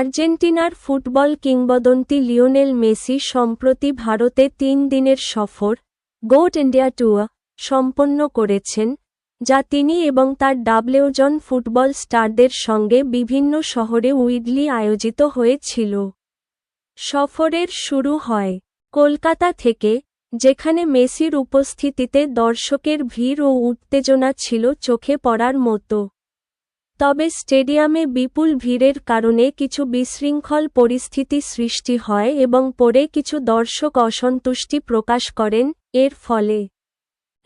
আর্জেন্টিনার ফুটবল কিংবদন্তি Lionel Messi সম্প্রতি ভারতে ৩ দিনের সফর গোট ইন্ডিয়া ট্যুর সম্পন্ন করেছেন, যা তিনি এবং তার জন ফুটবল স্টারদের সঙ্গে বিভিন্ন শহরে উইডলি আয়োজিত হয়েছিল। সফরের শুরু হয় কলকাতা থেকে, যেখানে মেসির উপস্থিতিতে দর্শকের ভিড় ও উত্তেজনা ছিল চোখে পড়ার মতো। তবে স্টেডিয়ামে বিপুল ভিড়ের কারণে কিছু বিশৃঙ্খল পরিস্থিতি সৃষ্টি হয় এবং পরে কিছু দর্শক অসন্তুষ্টি প্রকাশ করেন, এর ফলে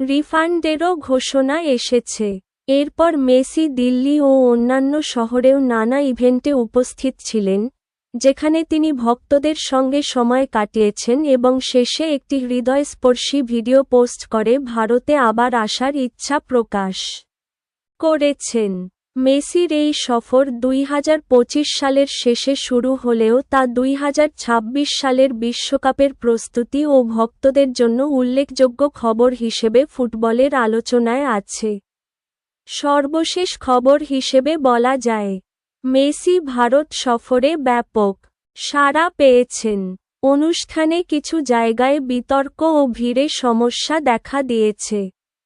রিফান্ডেরও ঘোষণা এসেছে। এরপর মেসি দিল্লি ও অন্যান্য শহরেও নানা ইভেন্টে উপস্থিত ছিলেন, যেখানে তিনি ভক্তদের সঙ্গে সময় কাটিয়েছেন এবং শেষে একটি হৃদয়স্পর্শী ভিডিও পোস্ট করে ভারতে আবার আসার ইচ্ছা প্রকাশ করেছেন। মেসির এই সফর ২০২৫ সালের শেষে শুরু হলেও তা ২০২৬ সালের বিশ্বকাপের প্রস্তুতি ও ভক্তদের জন্য উল্লেখযোগ্য খবর হিসেবে ফুটবলের আলোচনায় আছে। সর্বশেষ খবর হিসেবে বলা যায়, মেসি ভারত সফরে ব্যাপক সাড়া পেয়েছেন। অনুষ্ঠানে কিছু জায়গায় বিতর্ক ও ভিড়ে সমস্যা দেখা দিয়েছে।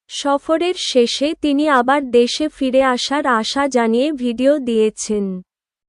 সফরের শেষে তিনি আবার দেশে ফিরে আসার আশা জানিয়ে ভিডিও দিয়েছেন।